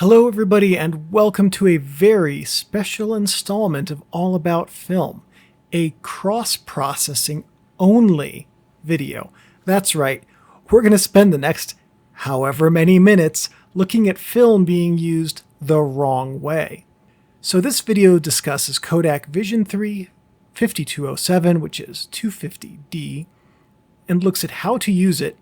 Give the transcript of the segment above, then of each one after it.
Hello everybody and welcome to a very special installment of All About Film, a cross-processing only video. That's right, we're going to spend the next however many minutes looking at film being used the wrong way. So this video discusses Kodak Vision 3 5207, which is 250D, and looks at how to use it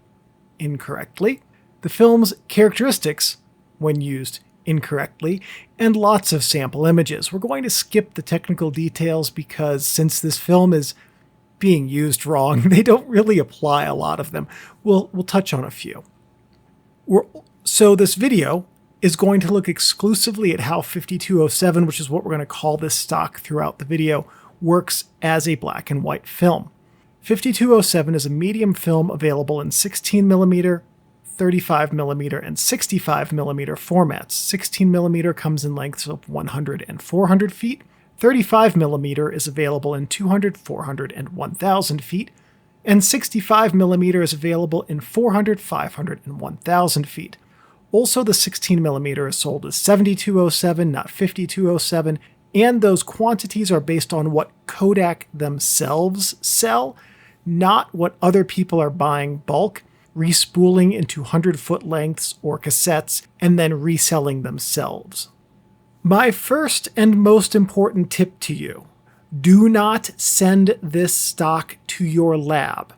incorrectly, the film's characteristics when used incorrectly, and lots of sample images. We're going to skip the technical details because since this film is being used wrong, they don't really apply a lot of them. We'll touch on a few. So this video is going to look exclusively at how 5207, which is what we're going to call this stock throughout the video, works as a black and white film. 5207 is a medium film available in 16mm, 35mm, and 65mm formats. 16mm comes in lengths of 100 and 400 feet. 35mm is available in 200, 400, and 1000 feet. And 65mm is available in 400, 500, and 1000 feet. Also, the 16mm is sold as 7207, not 5207, and those quantities are based on what Kodak themselves sell, not what other people are buying bulk, respooling into 100-foot lengths or cassettes, and then reselling themselves. My first and most important tip to you: do not send this stock to your lab.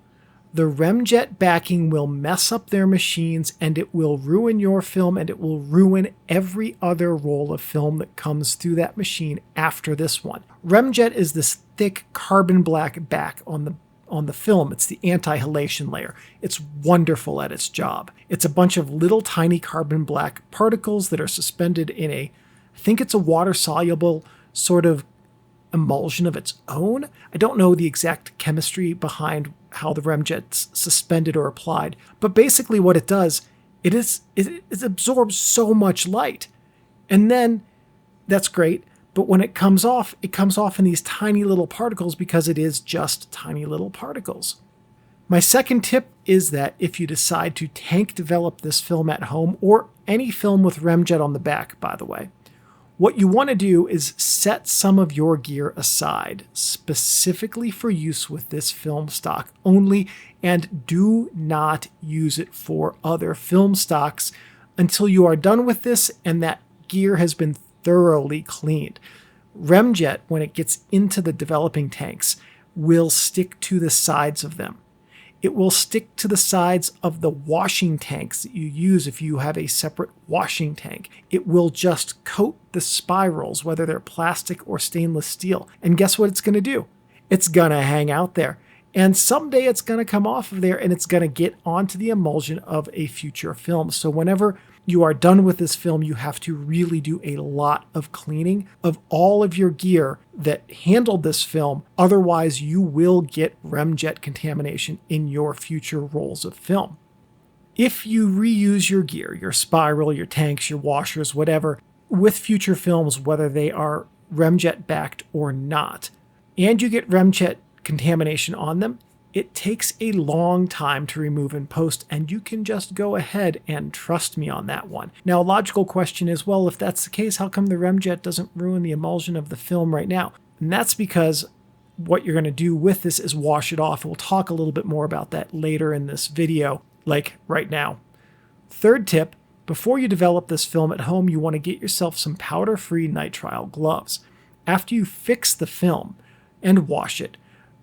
The Remjet backing will mess up their machines, and it will ruin your film, and it will ruin every other roll of film that comes through that machine after this one. Remjet is this thick carbon black back on the film. It's the anti-halation layer. It's wonderful at its job. It's a bunch of little tiny carbon black particles that are suspended in I think it's a water-soluble sort of emulsion of its own. I don't know the exact chemistry behind how the Remjet's suspended or applied, but basically what it does, it absorbs so much light. And then, that's great, but when it comes off in these tiny little particles because it is just tiny little particles. My second tip is that if you decide to tank develop this film at home, or any film with Remjet on the back, by the way, what you want to do is set some of your gear aside, specifically for use with this film stock only, and do not use it for other film stocks until you are done with this and that gear has been thoroughly cleaned. Remjet, when it gets into the developing tanks, will stick to the sides of them. It will stick to the sides of the washing tanks that you use if you have a separate washing tank. It will just coat the spirals, whether they're plastic or stainless steel. And guess what it's going to do? It's going to hang out there. And someday it's going to come off of there and it's going to get onto the emulsion of a future film. So whenever you are done with this film, you have to really do a lot of cleaning of all of your gear that handled this film. Otherwise, you will get Remjet contamination in your future rolls of film. If you reuse your gear, your spiral, your tanks, your washers, whatever, with future films, whether they are Remjet backed or not, and you get Remjet contamination on them, it takes a long time to remove in post, and you can just go ahead and trust me on that one. Now, a logical question is, well, if that's the case, how come the Remjet doesn't ruin the emulsion of the film right now? And that's because what you're going to do with this is wash it off. We'll talk a little bit more about that later in this video, like right now. Third tip, before you develop this film at home, you want to get yourself some powder-free nitrile gloves. After you fix the film and wash it,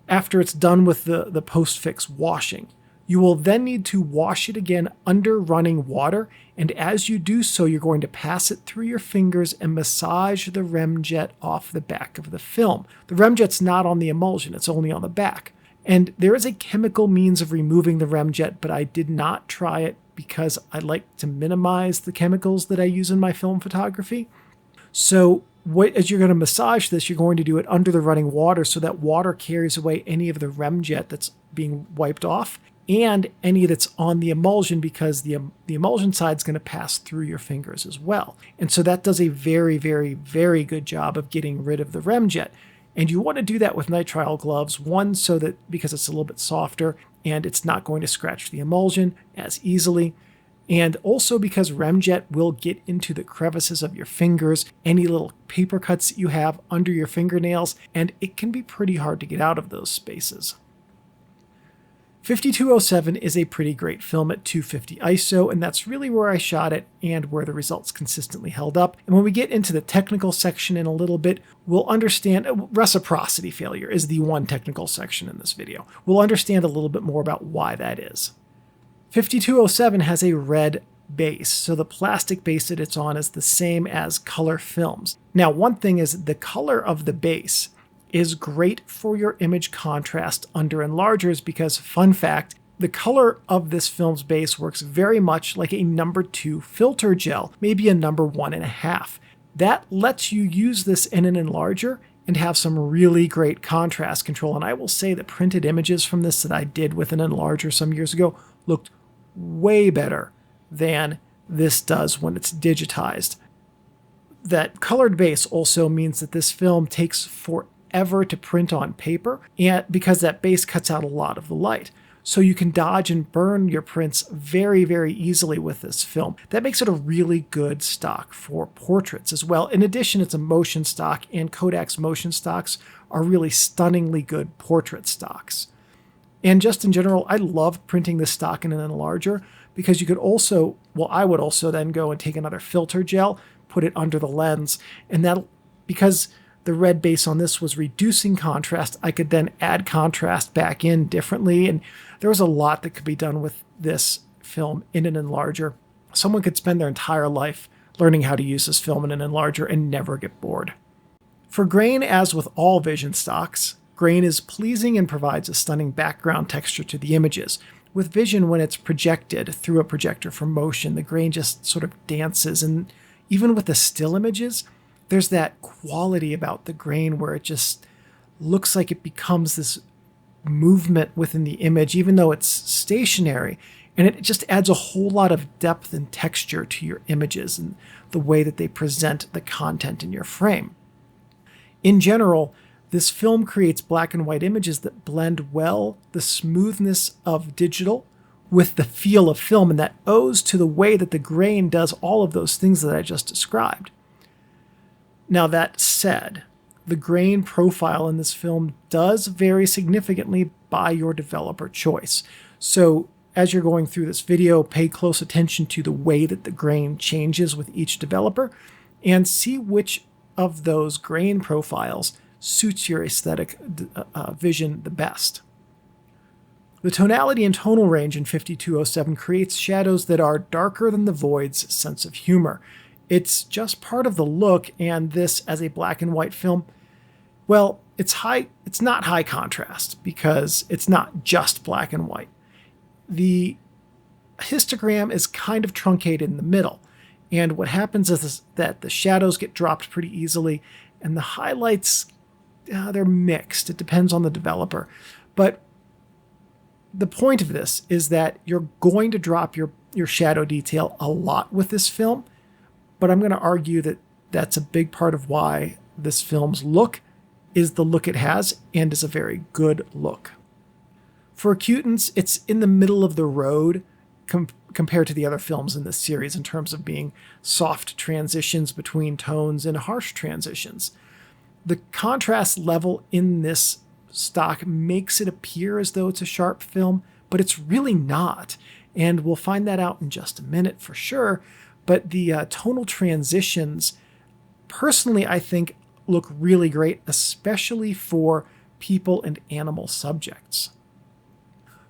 after it's done with the post-fix washing, you will then need to wash it again under running water, and as you do so, you're going to pass it through your fingers and massage the Remjet off the back of the film. The Remjet's not on the emulsion, it's only on the back. And there is a chemical means of removing the Remjet, but I did not try it because I like to minimize the chemicals that I use in my film photography. So as you're going to massage this, you're going to do it under the running water so that water carries away any of the Remjet that's being wiped off and any that's on the emulsion, because the emulsion side is going to pass through your fingers as well. And so that does a very, very, very good job of getting rid of the Remjet. And you want to do that with nitrile gloves, one, so that because it's a little bit softer and it's not going to scratch the emulsion as easily. And also because Remjet will get into the crevices of your fingers, any little paper cuts that you have under your fingernails, and it can be pretty hard to get out of those spaces. 5207 is a pretty great film at 250 ISO, and that's really where I shot it and where the results consistently held up. And when we get into the technical section in a little bit, we'll understand reciprocity failure is the one technical section in this video. We'll understand a little bit more about why that is. 5207 has a red base, so the plastic base that it's on is the same as color films. Now, one thing is the color of the base is great for your image contrast under enlargers because, fun fact, the color of this film's base works very much like a number 2 filter gel, maybe a number 1.5. That lets you use this in an enlarger and have some really great contrast control. And I will say that printed images from this that I did with an enlarger some years ago looked way better than this does when it's digitized. That colored base also means that this film takes forever to print on paper, and because that base cuts out a lot of the light. So you can dodge and burn your prints very, very easily with this film. That makes it a really good stock for portraits as well. In addition, it's a motion stock, and Kodak's motion stocks are really stunningly good portrait stocks. And just in general, I love printing this stock in an enlarger because you could also, well, I would also then go and take another filter gel, put it under the lens, and that, because the red base on this was reducing contrast, I could then add contrast back in differently. And there was a lot that could be done with this film in an enlarger. Someone could spend their entire life learning how to use this film in an enlarger and never get bored. For grain, as with all vision stocks, grain is pleasing and provides a stunning background texture to the images. With vision, when it's projected through a projector for motion, the grain just sort of dances. And even with the still images, there's that quality about the grain where it just looks like it becomes this movement within the image, even though it's stationary. And it just adds a whole lot of depth and texture to your images and the way that they present the content in your frame. In general, this film creates black and white images that blend well the smoothness of digital with the feel of film, and that owes to the way that the grain does all of those things that I just described. Now, that said, the grain profile in this film does vary significantly by your developer choice. So as you're going through this video, pay close attention to the way that the grain changes with each developer and see which of those grain profiles suits your aesthetic vision the best. The tonality and tonal range in 5207 creates shadows that are darker than the void's sense of humor. It's just part of the look, and this as a black and white film, well, it's not high contrast because it's not just black and white. The histogram is kind of truncated in the middle, and what happens is that the shadows get dropped pretty easily, and the highlights, they're mixed. It depends on the developer. But the point of this is that you're going to drop your shadow detail a lot with this film, but I'm going to argue that that's a big part of why this film's look is the look it has and is a very good look. For acutance, it's in the middle of the road compared to the other films in this series in terms of being soft transitions between tones and harsh transitions. The contrast level in this stock makes it appear as though it's a sharp film, but it's really not. And we'll find that out in just a minute for sure. But the tonal transitions, personally, I think look really great, especially for people and animal subjects.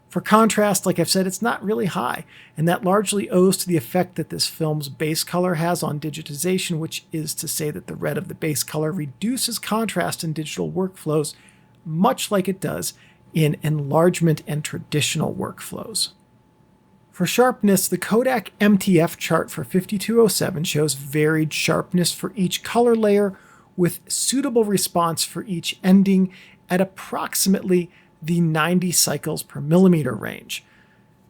For contrast, like I've said, it's not really high, and that largely owes to the effect that this film's base color has on digitization, which is to say that the red of the base color reduces contrast in digital workflows, much like it does in enlargement and traditional workflows. For sharpness, the Kodak MTF chart for 5207 shows varied sharpness for each color layer with suitable response for each ending at approximately the 90 cycles per millimeter range.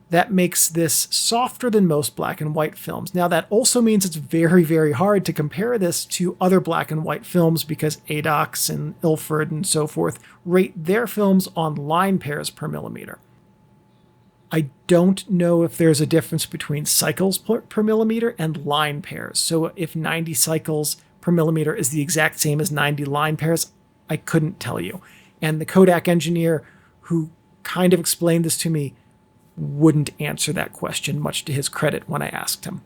That makes this softer than most black and white films. Now, that also means it's very, very hard to compare this to other black and white films because ADOX and Ilford and so forth rate their films on line pairs per millimeter. I don't know if there's a difference between cycles per millimeter and line pairs. So if 90 cycles per millimeter is the exact same as 90 line pairs, I couldn't tell you. And the Kodak engineer who kind of explained this to me wouldn't answer that question, much to his credit, when I asked him.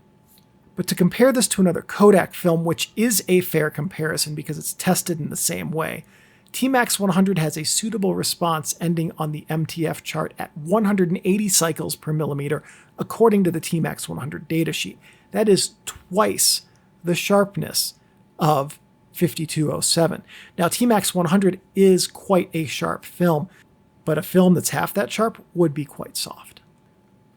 But to compare this to another Kodak film, which is a fair comparison because it's tested in the same way, TMax 100 has a suitable response ending on the MTF chart at 180 cycles per millimeter, according to the TMax 100 datasheet. That is twice the sharpness of 5207. Now, TMax 100 is quite a sharp film, but a film that's half that sharp would be quite soft.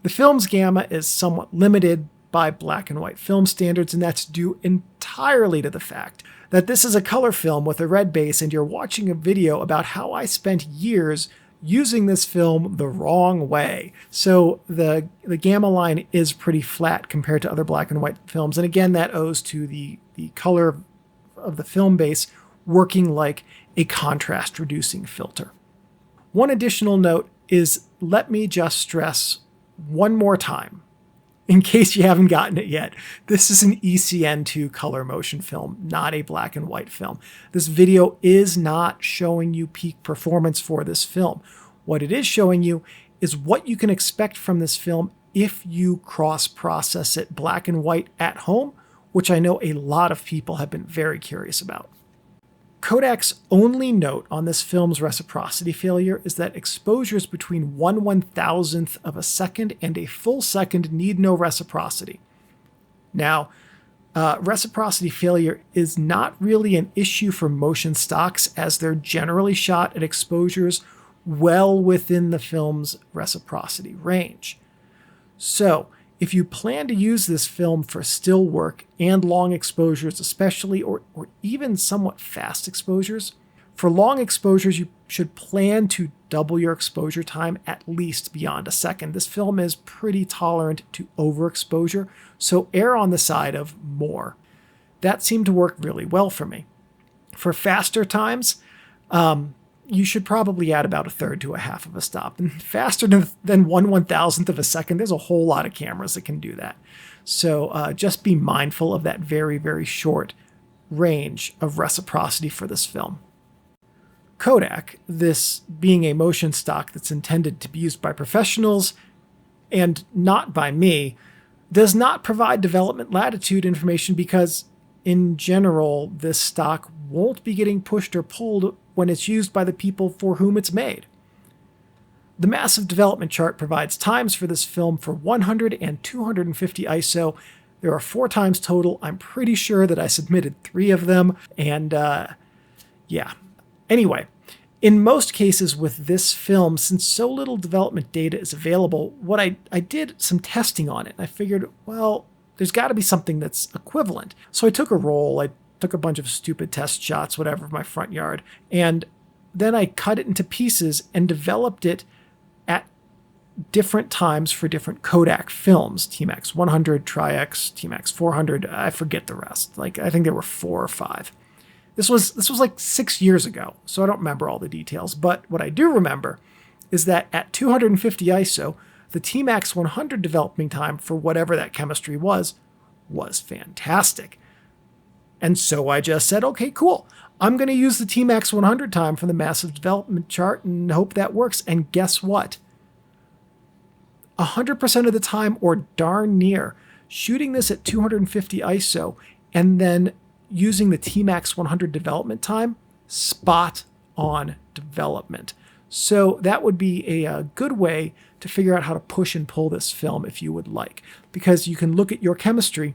The film's gamma is somewhat limited by black and white film standards, and that's due entirely to the fact that this is a color film with a red base, and you're watching a video about how I spent years using this film the wrong way. So the gamma line is pretty flat compared to other black and white films, and again, that owes to the color of the film base working like a contrast reducing filter. One additional note is, let me just stress one more time, in case you haven't gotten it yet, this is an ECN2 color motion film, not a black and white film. This video is not showing you peak performance for this film. What it is showing you is what you can expect from this film if you cross-process it black and white at home, which I know a lot of people have been very curious about. Kodak's only note on this film's reciprocity failure is that exposures between 1/1000th of a second and a full second need no reciprocity. Now, reciprocity failure is not really an issue for motion stocks, as they're generally shot at exposures well within the film's reciprocity range. So, if you plan to use this film for still work and long exposures especially, or even somewhat fast exposures, for long exposures you should plan to double your exposure time at least beyond a second. This film is pretty tolerant to overexposure, so err on the side of more. That seemed to work really well for me. For faster times, you should probably add about a third to a half of a stop. And faster than 1/1000th of a second, there's a whole lot of cameras that can do that. So just be mindful of that very, very short range of reciprocity for this film. Kodak, this being a motion stock that's intended to be used by professionals and not by me, does not provide development latitude information because, in general, this stock won't be getting pushed or pulled when it's used by the people for whom it's made. The massive development chart provides times for this film for 100 and 250 ISO. There are 4 times total. I'm pretty sure that I submitted 3 of them, and yeah. Anyway, in most cases with this film, since so little development data is available, what I did some testing on it. I figured, well, there's got to be something that's equivalent. So I took a roll, I took a bunch of stupid test shots, whatever, of my front yard, and then I cut it into pieces and developed it at different times for different Kodak films. TMax 100, Tri-X, TMax 400, I forget the rest. I think there were 4 or 5. This was like 6 years ago, so I don't remember all the details, but what I do remember is that at 250 ISO, the TMax 100 developing time for whatever that chemistry was fantastic. And so I just said, okay, cool. I'm going to use the TMax 100 time from the massive development chart and hope that works. And guess what? 100% of the time, or darn near, shooting this at 250 ISO and then using the TMax 100 development time, spot on development. So that would be a good way to figure out how to push and pull this film if you would like, because you can look at your chemistry,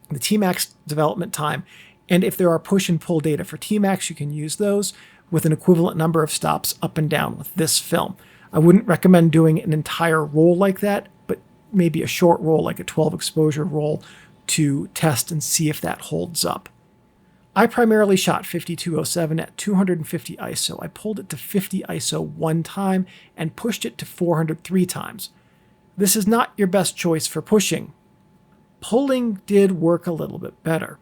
the TMax development time, and if there are push and pull data for TMax, you can use those with an equivalent number of stops up and down with this film. I wouldn't recommend doing an entire roll like that, but maybe a short roll, like a 12 exposure roll, to test and see if that holds up. I primarily shot 5207 at 250 ISO. I pulled it to 50 ISO 1 time and pushed it to 400 3 times. This is not your best choice for pushing. Pulling did work a little bit better.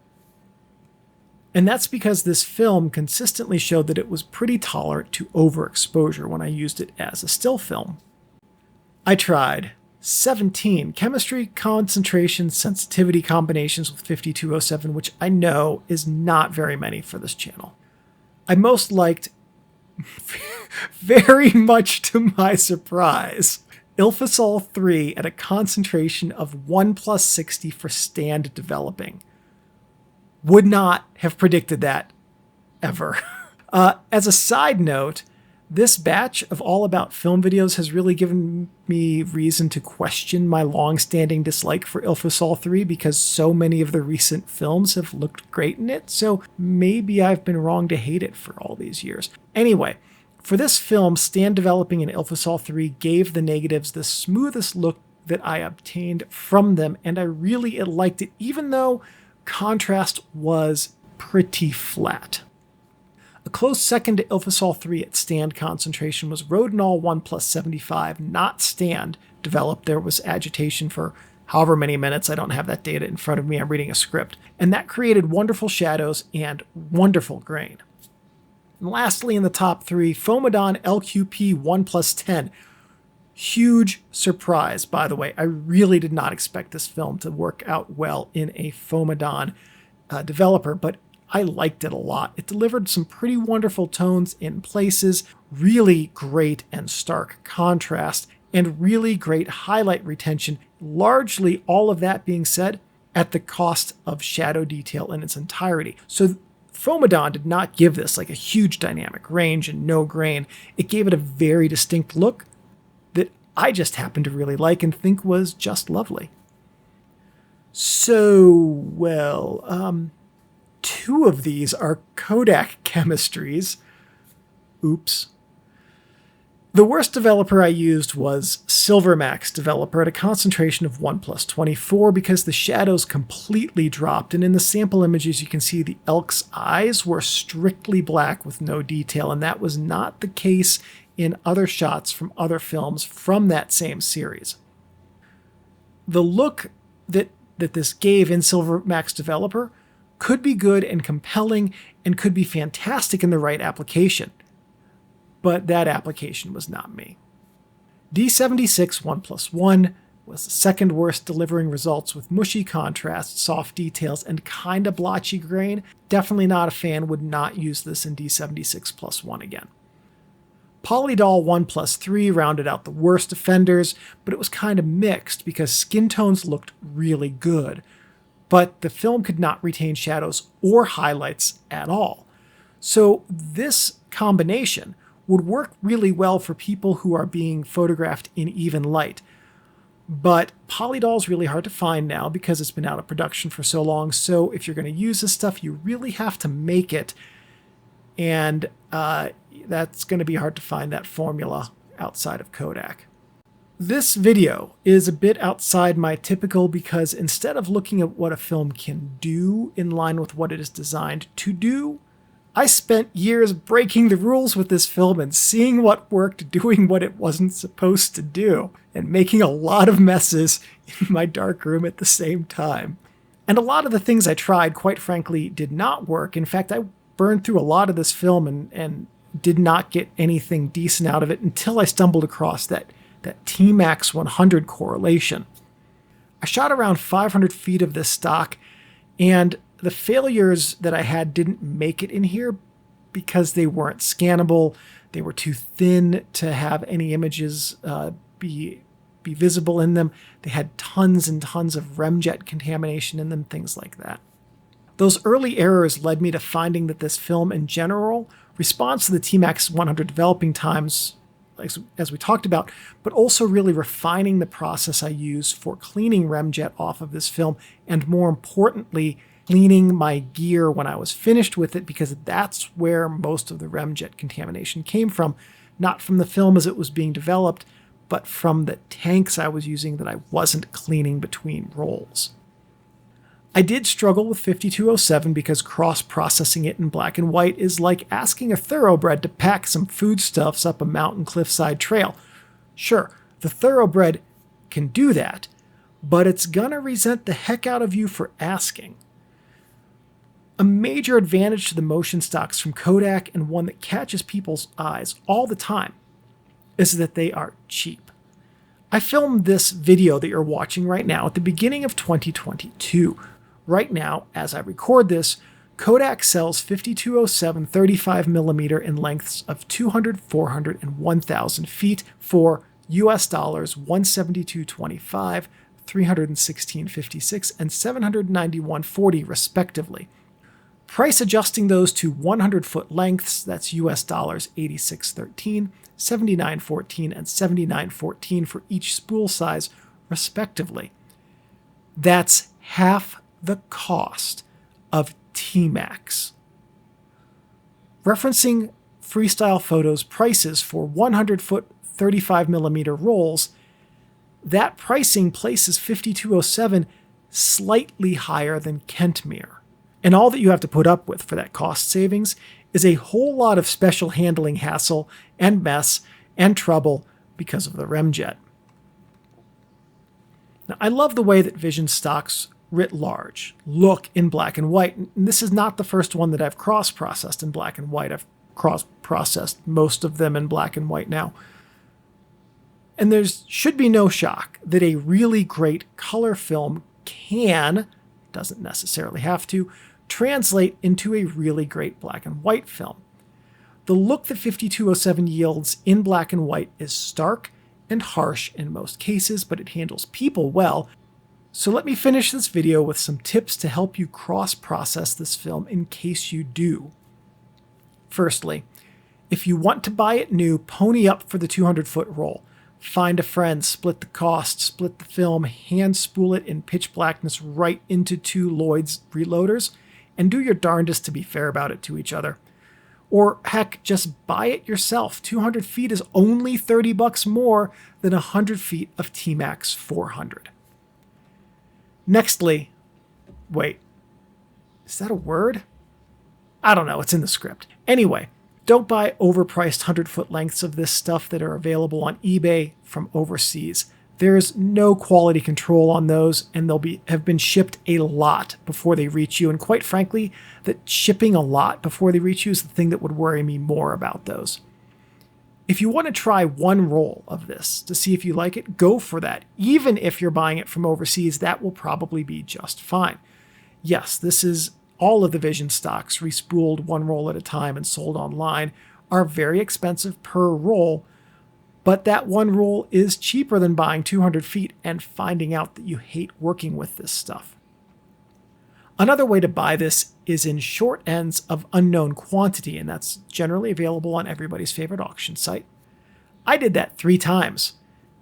And that's because this film consistently showed that it was pretty tolerant to overexposure when I used it as a still film. I tried 17 chemistry concentration sensitivity combinations with 5207, which I know is not very many for this channel. I most liked, very much to my surprise, Ilfosol 3 at a concentration of 1+60 for stand developing. Would not have predicted that ever. As a side note, this batch of All About Film videos has really given me reason to question my long-standing dislike for Ilfosol 3 because so many of the recent films have looked great in it, so maybe I've been wrong to hate it for all these years. Anyway, for this film, stand developing in Ilfosol 3 gave the negatives the smoothest look that I obtained from them, and I really liked it, even though contrast was pretty flat. A close second to Ilfosol 3 at stand concentration was Rodinal 1+75, not stand developed. There was agitation for however many minutes. I don't have that data in front of me. I'm reading a script. And that created wonderful shadows and wonderful grain. And lastly, in the top three, Fomadon LQP 1+10. Huge surprise, by the way. I really did not expect this film to work out well in a Fomadon developer, but I liked it a lot. It delivered some pretty wonderful tones in places, really great and stark contrast, and really great highlight retention, largely all of that being said at the cost of shadow detail in its entirety. So Fomadon did not give this like a huge dynamic range and no grain. It gave it a very distinct look that I just happen to really like and think was just lovely. So, well, two of these are Kodak chemistries. Oops. The worst developer I used was Silvermax developer at a concentration of 1+24 because the shadows completely dropped, and in the sample images you can see the elk's eyes were strictly black with no detail, and that was not the case in other shots from other films from that same series. The look that this gave in Silvermax developer could be good and compelling and could be fantastic in the right application. But that application was not me. D76 1+1 was the second worst, delivering results with mushy contrast, soft details, and kinda blotchy grain. Definitely not a fan, would not use this in D76+1 again. Polydol 1+3 rounded out the worst offenders, but it was kind of mixed because skin tones looked really good. But the film could not retain shadows or highlights at all. So this combination would work really well for people who are being photographed in even light. But Polydol is really hard to find now because it's been out of production for so long. So if you're going to use this stuff, you really have to make it. And that's going to be hard to find that formula outside of Kodak. This video is a bit outside my typical because instead of looking at what a film can do in line with what it is designed to do, I spent years breaking the rules with this film and seeing what worked, doing what it wasn't supposed to do, and making a lot of messes in my darkroom at the same time. And a lot of the things I tried, quite frankly, did not work. In fact, I burned through a lot of this film and did not get anything decent out of it until I stumbled across that TMax 100 correlation. I shot around 500 feet of this stock, and the failures that I had didn't make it in here because they weren't scannable. They were too thin to have any images be visible in them. They had tons and tons of Remjet contamination in them, things like that. Those early errors led me to finding that this film in general responds to the TMax 100 developing times, as we talked about, but also really refining the process I use for cleaning Remjet off of this film, and more importantly, cleaning my gear when I was finished with it, because that's where most of the Remjet contamination came from, not from the film as it was being developed, but from the tanks I was using that I wasn't cleaning between rolls. I did struggle with 5207 because cross-processing it in black and white is like asking a thoroughbred to pack some foodstuffs up a mountain cliffside trail. Sure, the thoroughbred can do that, but it's gonna resent the heck out of you for asking. A major advantage to the motion stocks from Kodak, and one that catches people's eyes all the time, is that they are cheap. I filmed this video that you're watching right now at the beginning of 2022. Right now, as I record this, Kodak sells 5207 35mm in lengths of 200, 400, and 1000 feet for US dollars 172.25, 316.56, and 791.40 respectively. Price adjusting those to 100 foot lengths, that's US dollars 86.13, 79.14, and 79.14 for each spool size respectively. That's half the cost of TMax. Referencing Freestyle Photo's prices for 100 foot 35mm rolls, that pricing places 5207 slightly higher than Kentmere. And all that you have to put up with for that cost savings is a whole lot of special handling hassle and mess and trouble because of the Remjet. Now, I love the way that Vision stocks writ large look in black and white. And this is not the first one that I've cross-processed in black and white. I've cross-processed most of them in black and white now. And there should be no shock that a really great color film can, doesn't necessarily have to, translate into a really great black and white film. The look that 5207 yields in black and white is stark and harsh in most cases, but it handles people well. So let me finish this video with some tips to help you cross-process this film in case you do. Firstly, if you want to buy it new, pony up for the 200-foot roll. Find a friend, split the cost, split the film, hand spool it in pitch blackness right into two Lloyd's reloaders, and do your darndest to be fair about it to each other. Or heck, just buy it yourself. 200 feet is only $30 more than 100 feet of TMax 400. Nextly, wait, is that a word? I don't know, it's in the script. Anyway, don't buy overpriced 100-foot lengths of this stuff that are available on eBay from overseas. There's no quality control on those, and they'll have been shipped a lot before they reach you. And quite frankly, that shipping a lot before they reach you is the thing that would worry me more about those. If you want to try one roll of this to see if you like it, go for that. Even if you're buying it from overseas, that will probably be just fine. Yes, this is all of the Vision stocks, respooled one roll at a time and sold online, are very expensive per roll, but that one roll is cheaper than buying 200 feet and finding out that you hate working with this stuff. Another way to buy this is in short ends of unknown quantity, and that's generally available on everybody's favorite auction site. I did that 3 times.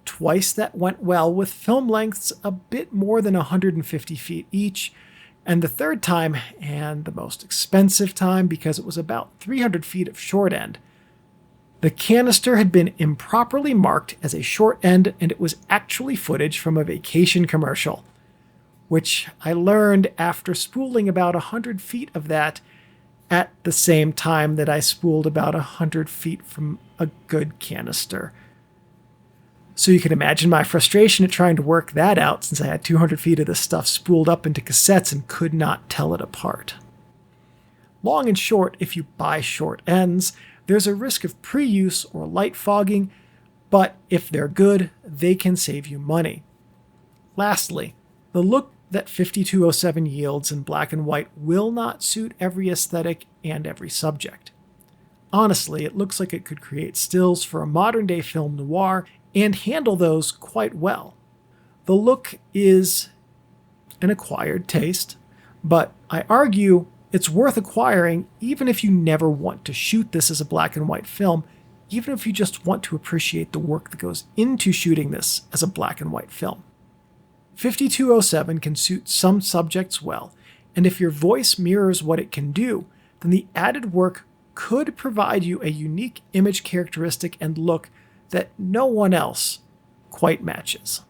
Twice that went well with film lengths a bit more than 150 feet each, and the third time, and the most expensive time because it was about 300 feet of short end, the canister had been improperly marked as a short end, and it was actually footage from a vacation commercial, which I learned after spooling about 100 feet of that at the same time that I spooled about 100 feet from a good canister. So you can imagine my frustration at trying to work that out since I had 200 feet of this stuff spooled up into cassettes and could not tell it apart. Long and short, if you buy short ends, there's a risk of pre-use or light fogging, but if they're good, they can save you money. Lastly, the look that 5207 yields in black and white will not suit every aesthetic and every subject. Honestly, it looks like it could create stills for a modern-day film noir and handle those quite well. The look is an acquired taste, but I argue it's worth acquiring even if you never want to shoot this as a black and white film, even if you just want to appreciate the work that goes into shooting this as a black and white film. 5207 can suit some subjects well, and if your voice mirrors what it can do, then the added work could provide you a unique image characteristic and look that no one else quite matches.